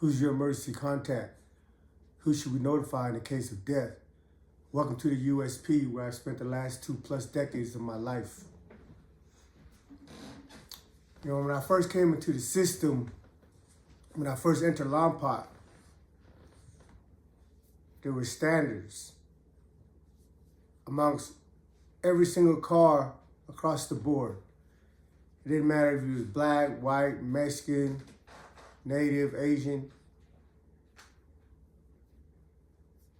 Who's your emergency contact? Who should we notify in the case of death? Welcome to the USP, where I've spent the last 2+ decades of my life. You know, when I first came into the system, when I first entered Lompoc, there were standards amongst every single car across the board. It didn't matter if you was black, white, Mexican, Native, Asian.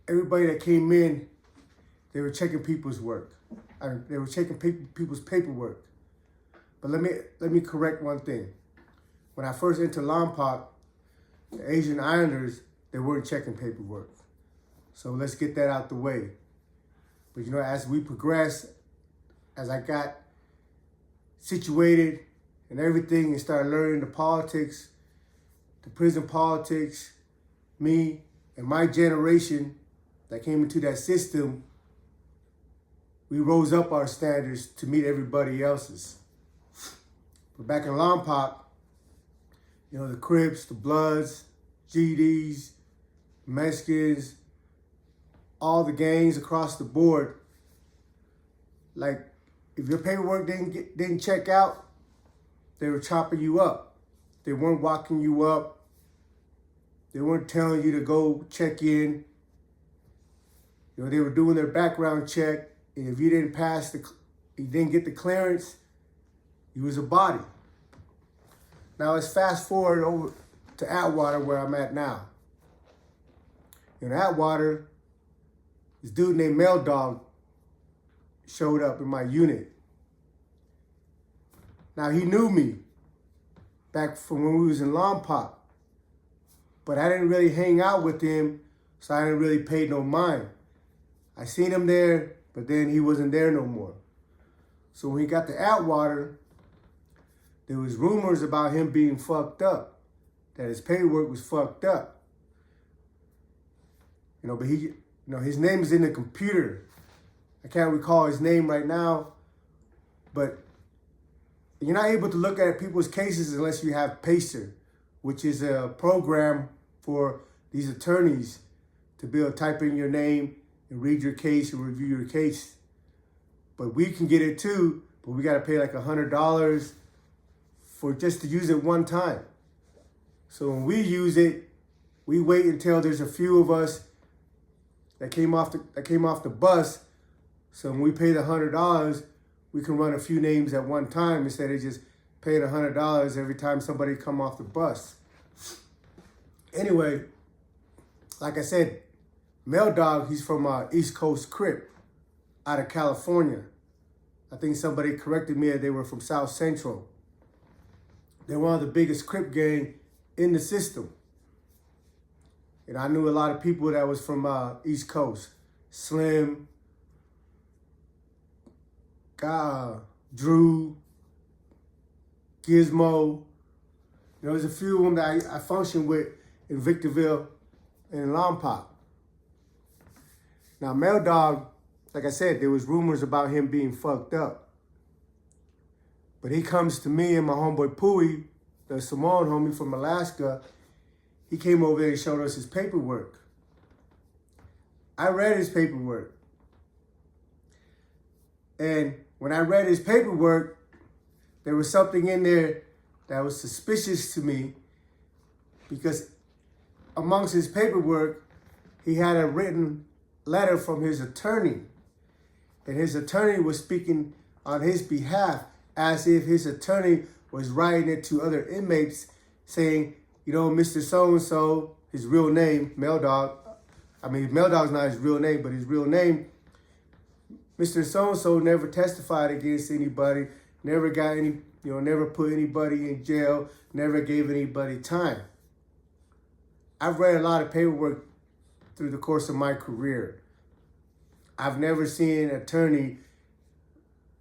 Everybody that came in, they were checking people's work. They were checking people's paperwork. But let me correct one thing. When I first entered Lompoc, the Asian Islanders, they weren't checking paperwork. So let's get that out the way. But you know, as we progressed, as I got situated and everything and started learning the politics, the prison politics, me and my generation that came into that system, we rose up our standards to meet everybody else's. But back in Lompoc, you know, the Crips, the Bloods, GDs, Mexicans, all the gangs across the board, like if your paperwork didn't check out, they were chopping you up. They weren't walking you up. They weren't telling you to go check in. You know, they were doing their background check, and if you didn't you didn't get the clearance, you was a body. Now let's fast forward over to Atwater, where I'm at now. In Atwater, this dude named Mail Dog showed up in my unit. Now he knew me back from when we was in Lompoc, but I didn't really hang out with him, so I didn't really pay no mind. I seen him there, but then he wasn't there no more. So when he got to Atwater, there was rumors about him being fucked up, that his paperwork was fucked up. You know, but his name is in the computer. I can't recall his name right now, but you're not able to look at people's cases unless you have Pacer, which is a program for these attorneys to be able to type in your name and read your case and review your case. But we can get it too, but we got to pay like $100 for just to use it one time. So when we use it, we wait until there's a few of us that came off the bus. So when we pay the $100, we can run a few names at one time instead of just paying $100 every time somebody come off the bus. Anyway, like I said, Mail Dog, he's from East Coast Crip out of California. I think somebody corrected me that they were from South Central. They're one of the biggest Crip gang in the system. And I knew a lot of people that was from East Coast. Slim, Drew, Gizmo. You know, there's a few of them that I functioned with in Victorville and in Lompoc. Now, Mail Dog, like I said, there was rumors about him being fucked up. But he comes to me and my homeboy Pooey, the Samoan homie from Alaska. He came over there and showed us his paperwork. I read his paperwork. And when I read his paperwork, there was something in there that was suspicious to me, because amongst his paperwork, he had a written letter from his attorney. And his attorney was speaking on his behalf as if his attorney was writing it to other inmates saying, you know, Mr. So-and-so, his real name, Mail Dog. I mean, Mail Dog's not his real name, but his real name, Mr. So-and-so never testified against anybody, never got any, never put anybody in jail, never gave anybody time. I've read a lot of paperwork through the course of my career. I've never seen an attorney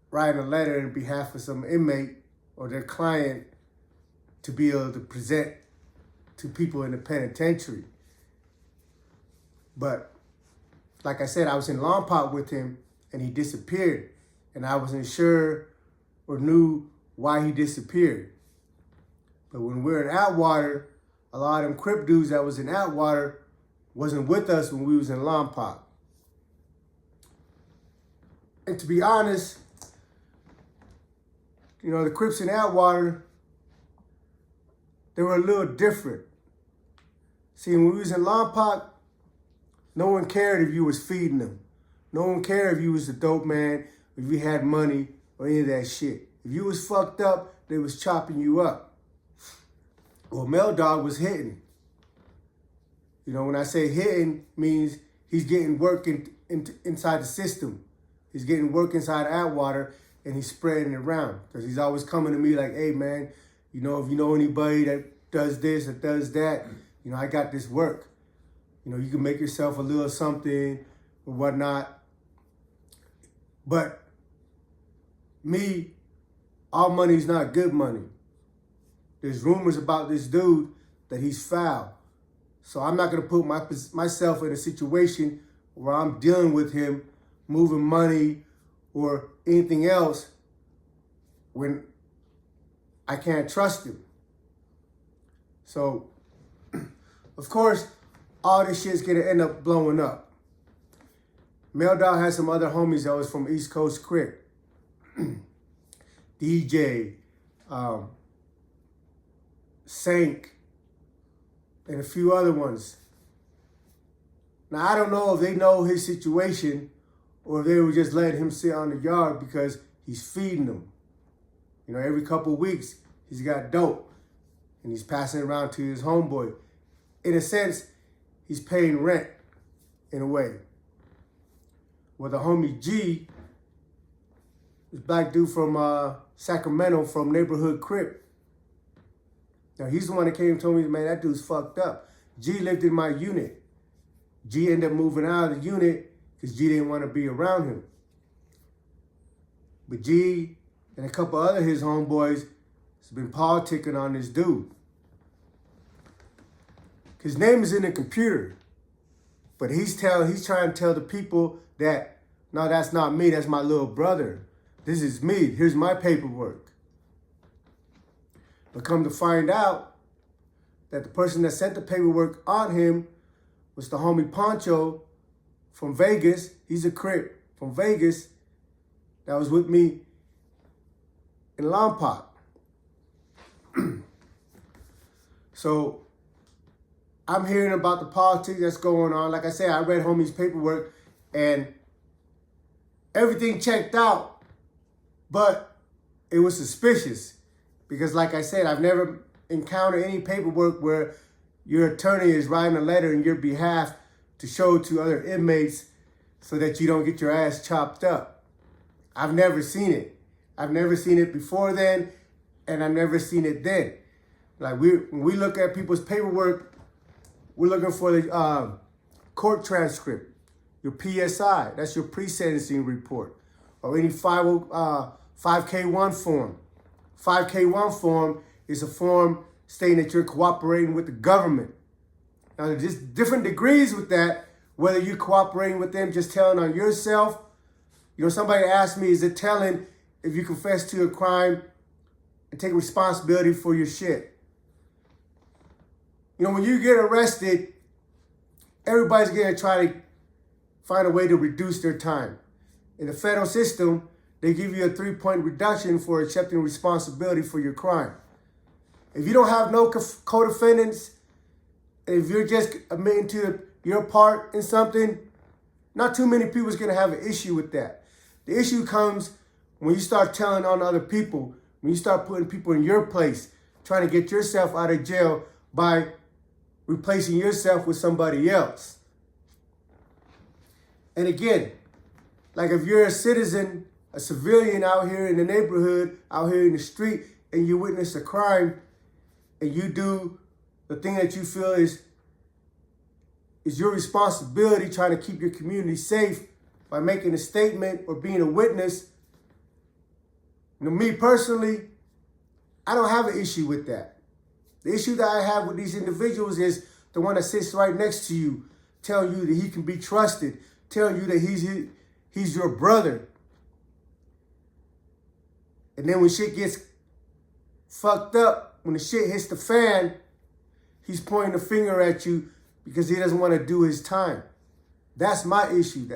writing a letter on behalf of some inmate or their client to be able to present to people in the penitentiary. But like I said, I was in Lompoc with him and he disappeared, and I wasn't sure or knew why he disappeared. But when we were in Atwater, a a lot of them Crip dudes that was in Atwater wasn't with us when we was in Lompoc. And to be honest, you know, the Crips in Atwater, they were a little different. See, when we was in Lompoc, no one cared if you was feeding them. No one cared if you was the dope man, if you had money, or any of that shit. If you was fucked up, they was chopping you up. Well, Mel Dog was hitting. You know, when I say hitting, means he's getting work inside the system. He's getting work inside Atwater, and he's spreading it around. Because he's always coming to me like, hey, man, you know, if you know anybody that does this or does that, you know, I got this work. You know, you can make yourself a little something or whatnot. But me, all money is not good money. There's rumors about this dude that he's foul. So I'm not going to put myself in a situation where I'm dealing with him, moving money or anything else when I can't trust him. So, of course, all this shit's going to end up blowing up. Mel Dog had some other homies that was from East Coast Crip. DJ, Sank, and a few other ones. Now, I don't know if they know his situation or if they were just letting him sit on the yard because he's feeding them. You know, every couple of weeks, he's got dope and he's passing it around to his homeboy. In a sense, he's paying rent in a way. Well, the homie G, this black dude from Sacramento from neighborhood Crip. Now, he's the one that came and told me, man, that dude's fucked up. G lived in my unit. G ended up moving out of the unit because G didn't want to be around him. But G and a couple other his homeboys has been politicking on this dude. His name is in the computer. But he's trying to tell the people that, no, that's not me, that's my little brother. This is me, here's my paperwork. But come to find out that the person that sent the paperwork on him was the homie Poncho from Vegas. He's a Crip from Vegas that was with me in Lompoc. So I'm hearing about the politics that's going on. Like I said, I read homie's paperwork and everything checked out, but it was suspicious. Because like I said, I've never encountered any paperwork where your attorney is writing a letter in your behalf to show to other inmates so that you don't get your ass chopped up. I've never seen it. I've never seen it before then, and I've never seen it then. Like when we look at people's paperwork, we're looking for the court transcript, your PSI, that's your pre-sentencing report, or any 5K1 form. 5K1 form is a form stating that you're cooperating with the government. Now, there's just different degrees with that, whether you're cooperating with them, just telling on yourself. You know, somebody asked me, is it telling if you confess to a crime and take responsibility for your shit? You know, when you get arrested, everybody's going to try to find a way to reduce their time. In the federal system, they give you a 3-point reduction for accepting responsibility for your crime. If you don't have no co-defendants, if you're just admitting to your part in something, not too many people is going to have an issue with that. The issue comes when you start telling on other people, when you start putting people in your place, trying to get yourself out of jail by replacing yourself with somebody else. And again, like if you're a citizen, a civilian out here in the neighborhood, out here in the street, and you witness a crime, and you do the thing that you feel is your responsibility, trying to keep your community safe by making a statement or being a witness. You know, me personally, I don't have an issue with that. The issue that I have with these individuals is the one that sits right next to you, telling you that he can be trusted, telling you that he's your brother. And then when shit gets fucked up, when the shit hits the fan, He's pointing a finger at you because he doesn't want to do his time. That's my issue.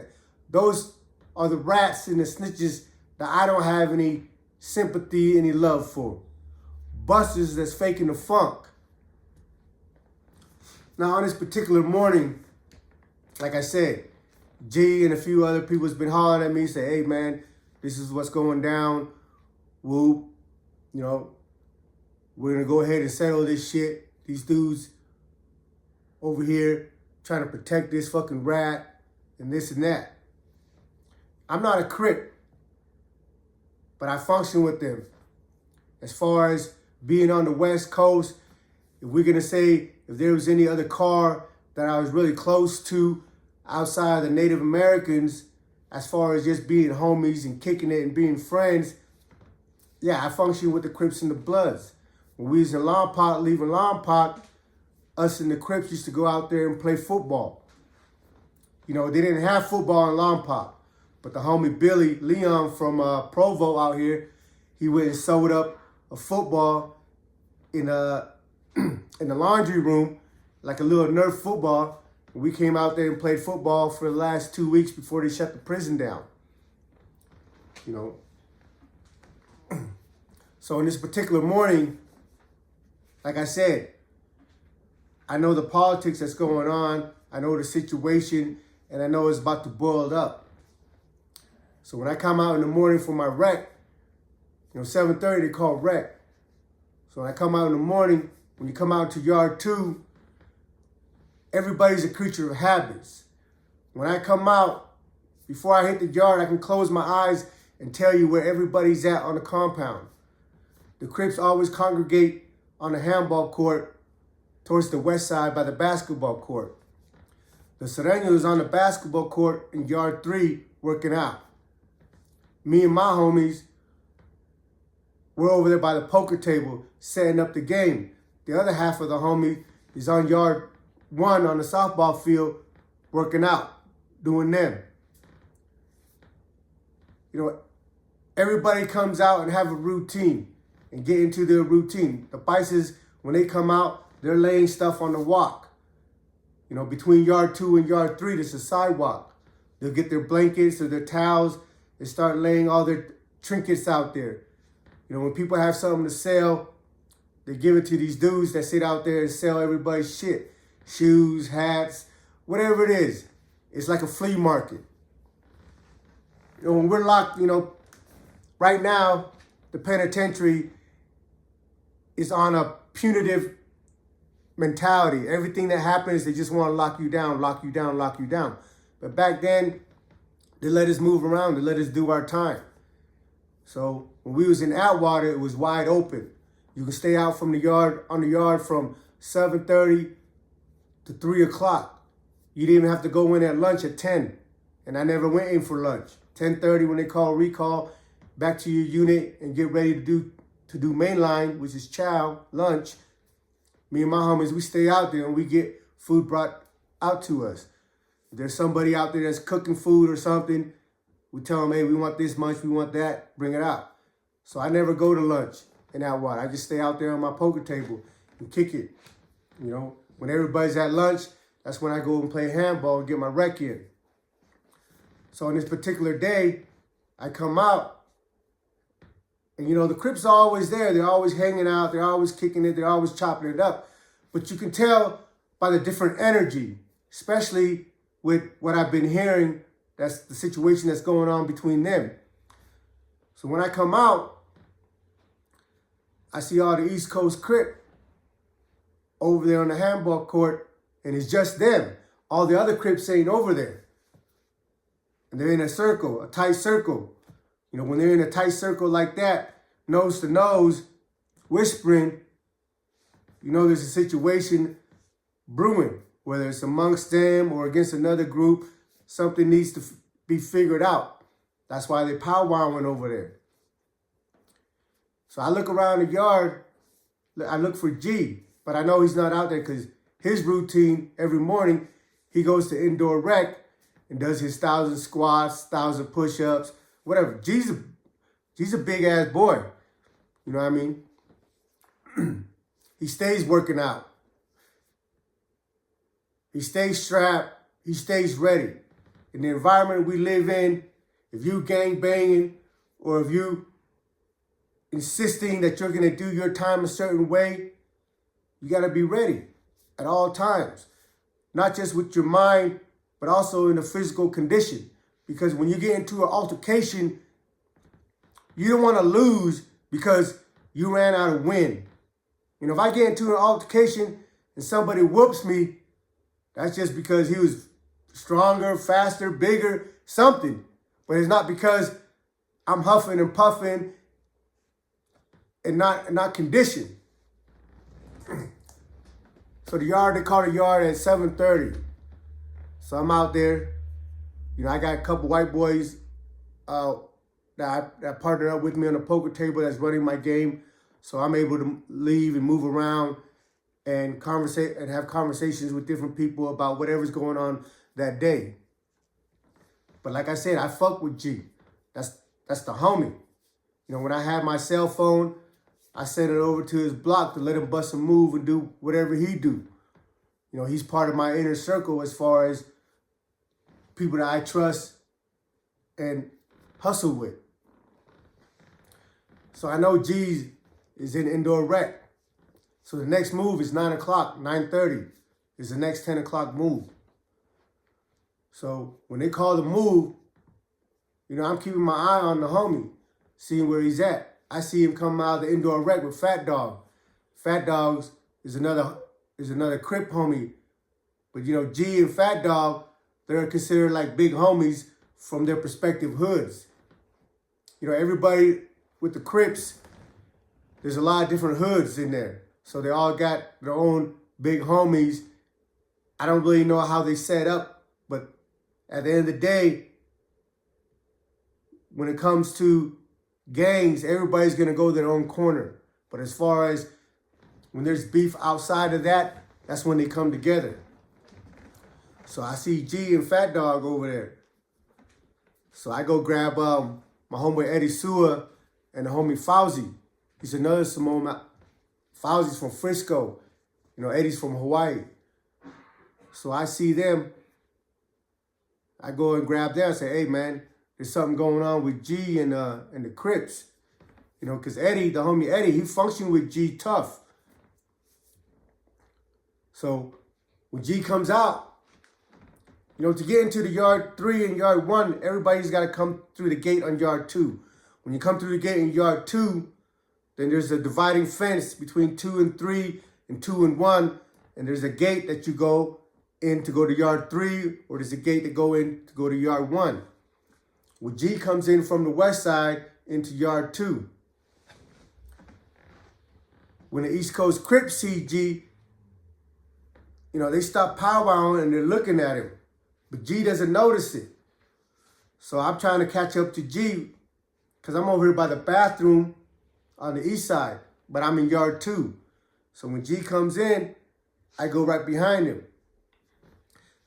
Those are the rats and the snitches that I don't have any sympathy, any love for. Busters that's faking the funk. Now, on this particular morning, like I said, G and a few other people has been hollering at me, say, hey, man, this is what's going down. Whoop. You know, we're going to go ahead and settle this shit. These dudes over here trying to protect this fucking rat and this and that. I'm not a Crip, but I function with them. As far as being on the West Coast, if we're going to say if there was any other car that I was really close to outside of the Native Americans, as far as just being homies and kicking it and being friends, yeah, I function with the Crips and the Bloods. When we was in Lompoc, leaving Lompoc, us and the Crips used to go out there and play football. You know, they didn't have football in Lompoc, but the homie Billy Leon from Provo out here, he went and sewed up a football in in the laundry room, like a little Nerf football. And we came out there and played football for the last 2 weeks before they shut the prison down. You know. So in this particular morning, like I said, I know the politics that's going on. I know the situation, and I know it's about to boil up. So when I come out in the morning for my rec, 7:30 they call rec. So when I come out in the morning, when you come out to yard 2, everybody's a creature of habits. When I come out, before I hit the yard, I can close my eyes and tell you where everybody's at on the compound. The Crips always congregate on the handball court towards the west side by the basketball court. The Sereno is on the basketball court in yard 3 working out. Me and my homies, we're over there by the poker table setting up the game. The other half of the homie is on yard 1 on the softball field working out, doing them. Everybody comes out and have a routine and get into their routine. The Bices, when they come out, they're laying stuff on the walk. Between yard 2 and yard 3, there's a sidewalk. They'll get their blankets or their towels and start laying all their trinkets out there. When people have something to sell, they give it to these dudes that sit out there and sell everybody's shit. Shoes, hats, whatever it is. It's like a flea market. When we're locked, right now, the penitentiary is on a punitive mentality. Everything that happens, they just want to lock you down, lock you down, lock you down. But back then, they let us move around. They let us do our time. So when we was in Atwater, it was wide open. You can stay out from the yard, on the yard from 7:30 to 3 o'clock. You didn't even have to go in at lunch at 10. And I never went in for lunch. 10:30 when they call recall, back to your unit and get ready to do mainline, which is chow, lunch. Me and my homies, we stay out there and we get food brought out to us. If there's somebody out there that's cooking food or something, we tell them, hey, we want this much, we want that, bring it out. So I never go to lunch in Atwater. I just stay out there on my poker table and kick it. When everybody's at lunch, that's when I go and play handball and get my rec in. So on this particular day, I come out, and the Crips are always there. They're always hanging out. They're always kicking it. They're always chopping it up. But you can tell by the different energy, especially with what I've been hearing, that's the situation that's going on between them. So when I come out, I see all the East Coast Crip over there on the handball court, and it's just them. All the other Crips ain't over there. And they're in a circle, a tight circle. When they're in a tight circle like that, nose to nose, whispering, there's a situation brewing, whether it's amongst them or against another group, something needs to be figured out. That's why they're powwowing over there. So I look around the yard, I look for G, but I know he's not out there because his routine every morning, he goes to indoor rec and does his 1,000 squats, 1,000 push-ups, whatever. G's a big-ass boy. You know what I mean? He stays working out. He stays strapped. He stays ready. In the environment we live in, if you gang banging or if you insisting that you're going to do your time a certain way, you got to be ready at all times. Not just with your mind, but also in a physical condition. Because when you get into an altercation, you don't want to lose because you ran out of wind. You know, if I get into an altercation and somebody whoops me, that's just because he was stronger, faster, bigger, something. But it's not because I'm huffing and puffing and not conditioned. So the yard, they call the yard at 7:30. So I'm out there. You know, I got a couple white boys that partnered up with me on the poker table that's running my game. So I'm able to leave and move around and conversate and have conversations with different people about whatever's going on that day. But like I said, I fuck with G. That's the homie. You know, when I had my cell phone, I sent it over to his block to let him bust a move and do whatever he do. You know, he's part of my inner circle as far as people that I trust and hustle with. So I know G is in indoor rec. So the next move is 9 o'clock, 9:30 is the next 10 o'clock move. So when they call the move, you know, I'm keeping my eye on the homie, seeing where he's at. I see him come out of the indoor rec with Fat Dog. Fat Dogs is another Crip homie. But you know, G and Fat Dog, they're considered like big homies from their respective hoods. You know, everybody with the Crips, there's a lot of different hoods in there. So they all got their own big homies. I don't really know how they set up, but at the end of the day, when it comes to gangs, everybody's going to go their own corner. But as far as when there's beef outside of that, that's when they come together. So I see G and Fat Dog over there. So I go grab my homeboy Eddie Sua and the homie Fauzi. He's another Samoan. Fauzi's from Frisco. You know, Eddie's from Hawaii. So I see them. I go and grab them and say, hey, man, there's something going on with G and the Crips. You know, because Eddie, the homie Eddie, he functioned with G tough. So when G comes out, you know, to get into the yard 3 and yard 1, everybody's got to come through the gate on yard 2. When you come through the gate in yard 2, then there's a dividing fence between 2 and 3 and 2 and 1. And there's a gate that you go in to go to yard 3, or there's a gate to go in to go to yard 1. Well, G comes in from the west side into yard 2. When the East Coast Crips see G, you know, they stop powwowing and they're looking at him. But G doesn't notice it. So I'm trying to catch up to G because I'm over here by the bathroom on the east side, but I'm in yard 2. So when G comes in, I go right behind him.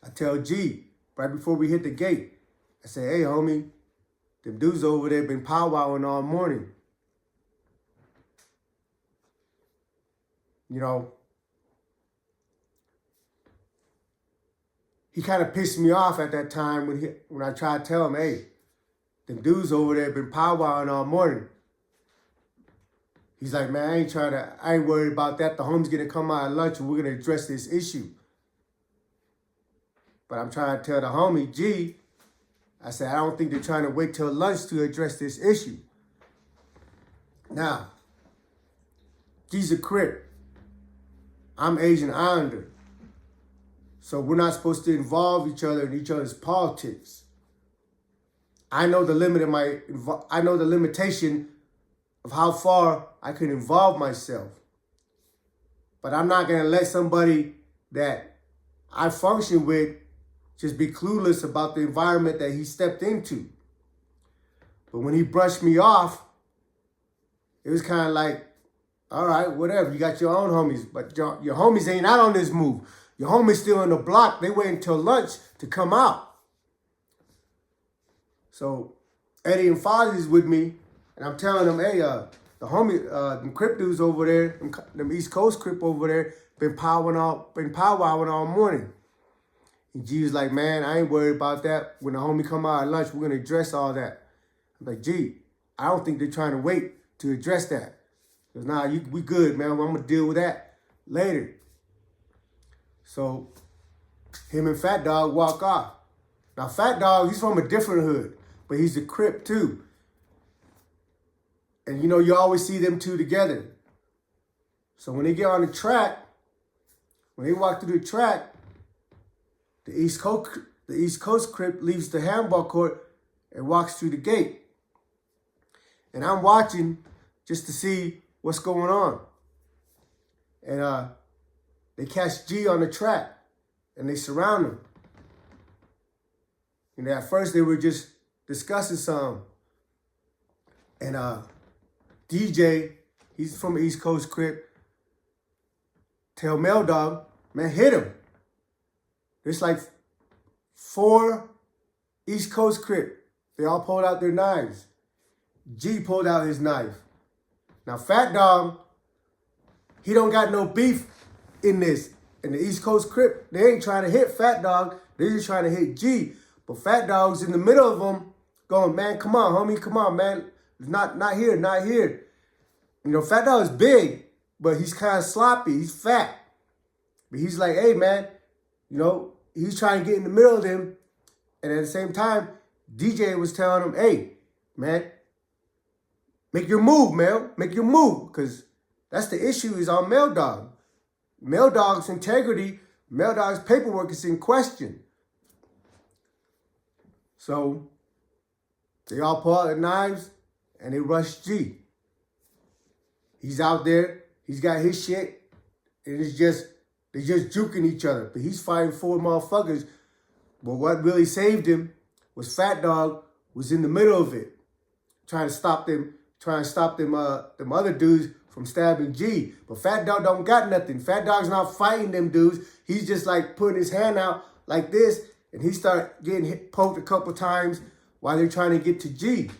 I tell G, right before we hit the gate, I say, hey, homie, them dudes over there been powwowing all morning. You know, he kind of pissed me off at that time when I tried to tell him, hey, them dudes over there been powwowing all morning. He's like, man, I ain't worried about that. The homie's gonna come out at lunch and we're gonna address this issue. But I'm trying to tell the homie, G, I said, I don't think they're trying to wait till lunch to address this issue. Now, G's a Crip. I'm Asian Islander. So we're not supposed to involve each other in each other's politics. I know the limitation of how far I can involve myself. But I'm not going to let somebody that I function with just be clueless about the environment that he stepped into. But when he brushed me off, it was kind of like, all right, whatever. You got your own homies, but your homies ain't out on this move. Your homies still in the block. They wait until lunch to come out. So Eddie and Fozzie's with me, and I'm telling them, hey, the homie, them Crip dudes over there, them East Coast Crip over there, been powwowing all morning. And G was like, man, I ain't worried about that. When the homie come out at lunch, we're going to address all that. I'm like, G, I don't think they're trying to wait to address that. Because nah, we good, man. I'm going to deal with that later. So him and Fat Dog walk off. Now, Fat Dog, he's from a different hood, but he's a Crip too. And you know, you always see them two together. So when they get on the track, when they walk through the track, the East Coast Crip leaves the handball court and walks through the gate. And I'm watching just to see what's going on. And they catch G on the track and they surround him. And at first they were just discussing something. And DJ, he's from the East Coast Crip, tell Mel Dog, man, hit him. There's like 4 East Coast Crip. They all pulled out their knives. G pulled out his knife. Now, Fat Dog, he don't got no beef in this. And the East Coast Crip, they ain't trying to hit Fat Dog. They're just trying to hit G. But Fat Dog's in the middle of them going, man, come on, homie, come on, man. Not here, not here. You know, Fat Dog is big, but he's kind of sloppy. He's fat. But he's like, hey, man, you know, he's trying to get in the middle of them. And at the same time, DJ was telling him, hey, man, make your move, Mel. Make your move. Because that's the issue is on Mel Dog. Mel Dog's integrity, Mel Dog's paperwork is in question. So they all pull out their knives and they rush G. He's out there. He's got his shit. And they're just juking each other. But he's fighting 4 motherfuckers. But what really saved him was Fat Dog was in the middle of it. Trying to stop them other dudes from stabbing G. But Fat Dog don't got nothing. Fat Dog's not fighting them dudes. He's just like putting his hand out like this. And he started getting poked a couple times while they're trying to get to G.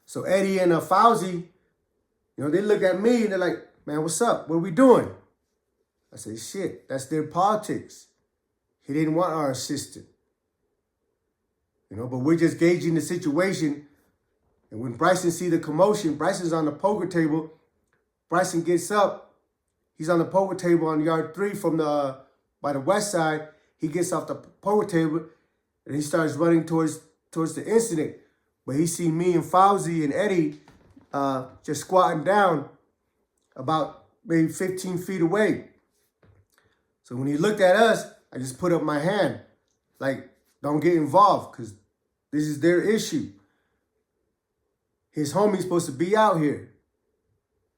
So Eddie and Fauzi, you know, they look at me and they're like, man, what's up? What are we doing? I say, shit, that's their politics. He didn't want our assistant. You know, but we're just gauging the situation. And when Bryson see the commotion, Bryson's on the poker table. Bryson gets up. He's on the poker table on yard 3 from by the west side. He gets off the poker table and he starts running towards the incident. But he see me and Fauzi and Eddie just squatting down about maybe 15 feet away. So when he looked at us, I just put up my hand. Like, don't get involved because this is their issue. His homie's supposed to be out here.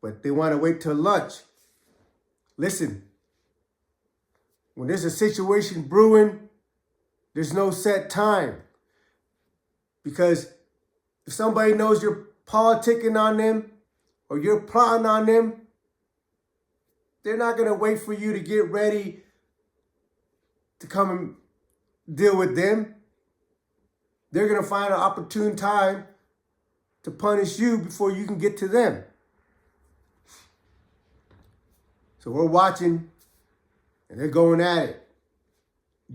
But they want to wait till lunch. Listen. When there's a situation brewing, there's no set time. Because if somebody knows you're politicking on them or you're plotting on them, they're not going to wait for you to get ready to come and deal with them. They're going to find an opportune time to punish you before you can get to them. So we're watching. And they're going at it.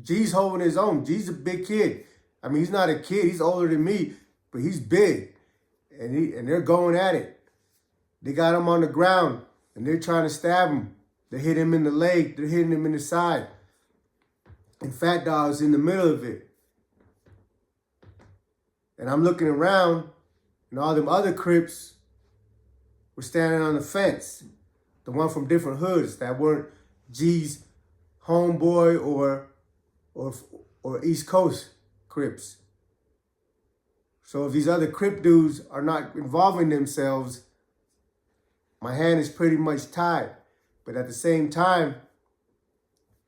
G's holding his own. G's a big kid. I mean, he's not a kid. He's older than me, but he's big. And they're going at it. They got him on the ground, and they're trying to stab him. They hit him in the leg. They're hitting him in the side. And Fat Dog's in the middle of it. And I'm looking around, and all them other Crips were standing on the fence. The one from different hoods that weren't G's homeboy or East Coast Crips. So if these other Crip dudes are not involving themselves, my hand is pretty much tied. But at the same time,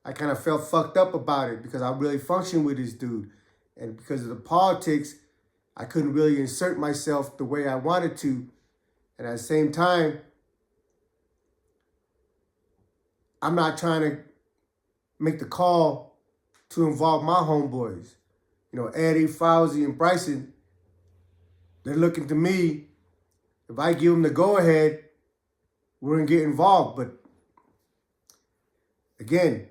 I kind of felt fucked up about it because I really functioned with this dude. And because of the politics, I couldn't really insert myself the way I wanted to. And at the same time, I'm not trying to make the call to involve my homeboys. You know, Eddie, Fauzi, and Bryson, they're looking to me. If I give them the go-ahead, we're going to get involved. But again,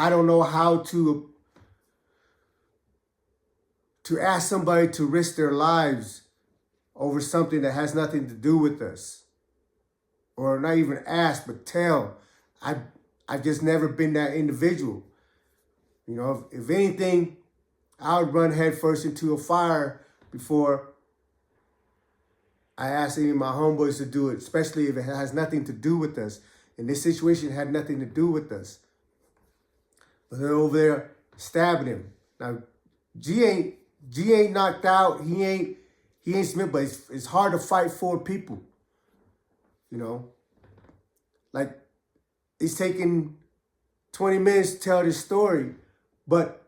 I don't know how to ask somebody to risk their lives over something that has nothing to do with us. Or not even ask, but tell. I've just never been that individual. You know, if anything, I would run headfirst into a fire before I asked any of my homeboys to do it, especially if it has nothing to do with us. And this situation had nothing to do with us. But they're over there stabbing him. Now, G ain't knocked out. He ain't Smith, but it's hard to fight for people. You know, like it's taken 20 minutes to tell this story, but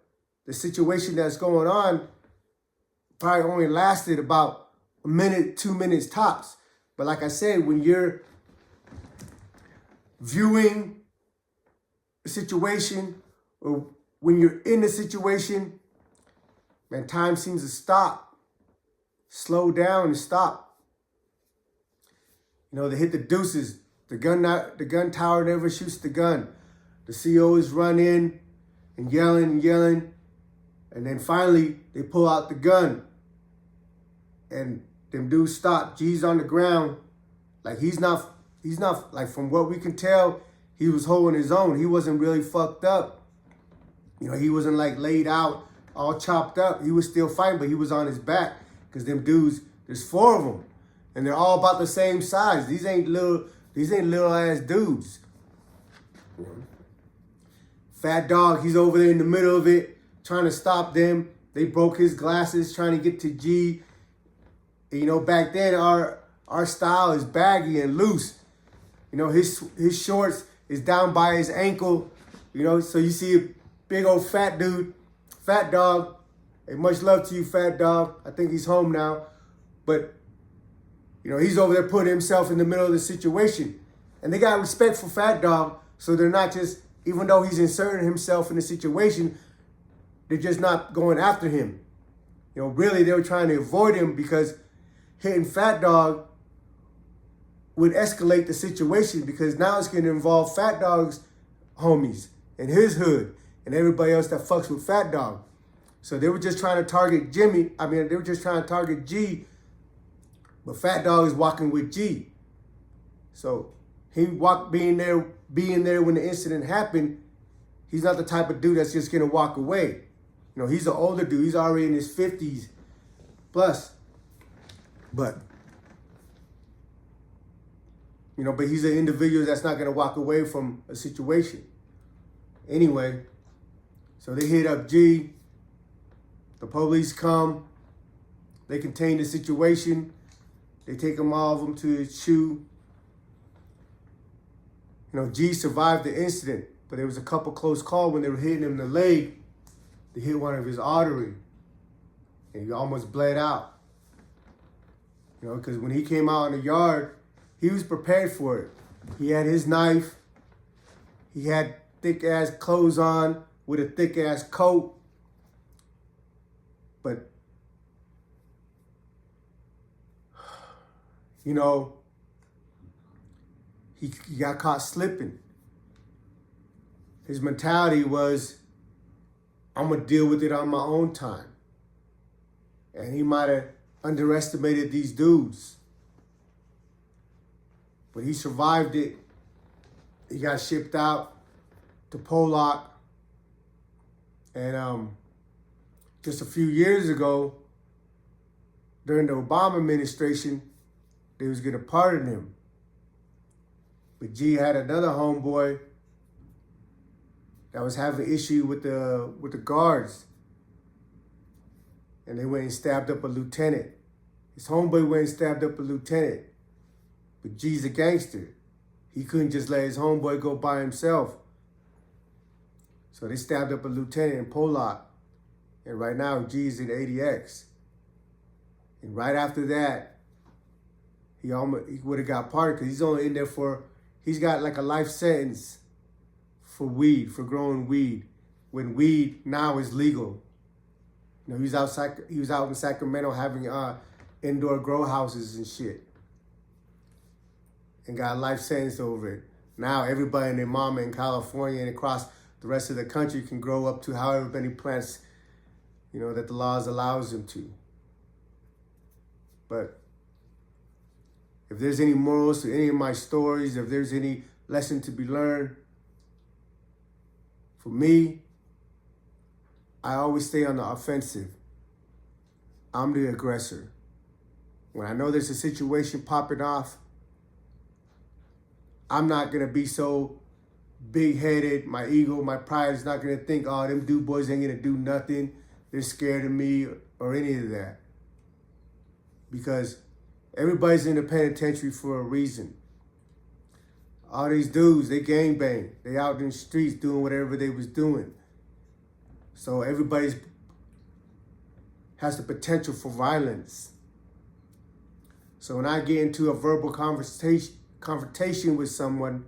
the situation that's going on probably only lasted about a minute, 2 minutes tops. But like I said, when you're viewing a situation or when you're in a situation, man, time seems to stop, slow down and stop. You know, they hit the deuces. The gun tower never shoots the gun. The COs run in and yelling. And then finally, they pull out the gun. And them dudes stop. G's on the ground. Like, he's not, like, from what we can tell, he was holding his own. He wasn't really fucked up. You know, he wasn't, like, laid out, all chopped up. He was still fighting, but he was on his back. Because them dudes, there's 4 of them. And they're all about the same size. These ain't little ass dudes. Fat Dog, he's over there in the middle of it, trying to stop them. They broke his glasses, trying to get to G. And, you know, back then our style is baggy and loose. You know, his shorts is down by his ankle. You know, so you see a big old fat dude, Fat Dog. Hey, much love to you, Fat Dog. I think he's home now. But you know, he's over there putting himself in the middle of the situation. And they got respect for Fat Dog, so they're not just, even though he's inserting himself in the situation, they're just not going after him. You know, really, they were trying to avoid him because hitting Fat Dog would escalate the situation because now it's going to involve Fat Dog's homies and his hood and everybody else that fucks with Fat Dog. So they were just trying to target they were just trying to target G. But Fat Dog is walking with G. So being there when the incident happened, he's not the type of dude that's just gonna walk away. You know, he's an older dude. He's already in his 50s plus. But, you know, but he's an individual that's not gonna walk away from a situation. Anyway, so they hit up G. The police come. They contain the situation. They take all of them to his shoe. You know, G survived the incident, but there was a couple close calls when they were hitting him in the leg. They hit one of his artery, and he almost bled out. You know, because when he came out in the yard, he was prepared for it. He had his knife. He had thick-ass clothes on with a thick-ass coat. But you know, he got caught slipping. His mentality was, I'm going to deal with it on my own time. And he might have underestimated these dudes. But he survived it. He got shipped out to Pollock. And just a few years ago, during the Obama administration, they was gonna pardon him. But G had another homeboy that was having issue with the guards. And they went and stabbed up a lieutenant. His homeboy went and stabbed up a lieutenant. But G's a gangster. He couldn't just let his homeboy go by himself. So they stabbed up a lieutenant in Pollock. And right now, G's in ADX. And right after that, he would have got pardoned because he's only in there he's got like a life sentence for growing weed, when weed now is legal. You know, he was out in Sacramento having indoor grow houses and shit, and got a life sentence over it. Now everybody and their mama in California and across the rest of the country can grow up to however many plants, that the laws allows them to. But if there's any morals to any of my stories, if there's any lesson to be learned, for me, I always stay on the offensive. I'm the aggressor. When I know there's a situation popping off, I'm not going to be so big-headed. My ego, my pride is not going to think, oh, them dude boys ain't going to do nothing. They're scared of me or any of that. Because everybody's in the penitentiary for a reason. All these dudes, they gangbang. They out in the streets doing whatever they was doing. So everybody's has the potential for violence. So when I get into a verbal confrontation with someone,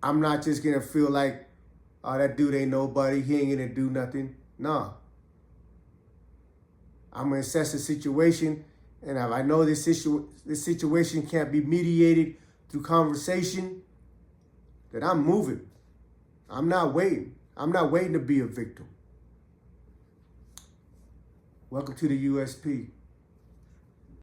I'm not just gonna feel like, oh, that dude ain't nobody, he ain't gonna do nothing. No. I'm gonna assess the situation, and if I know this situation can't be mediated through conversation, then I'm moving. I'm not waiting. I'm not waiting to be a victim. Welcome to the USP.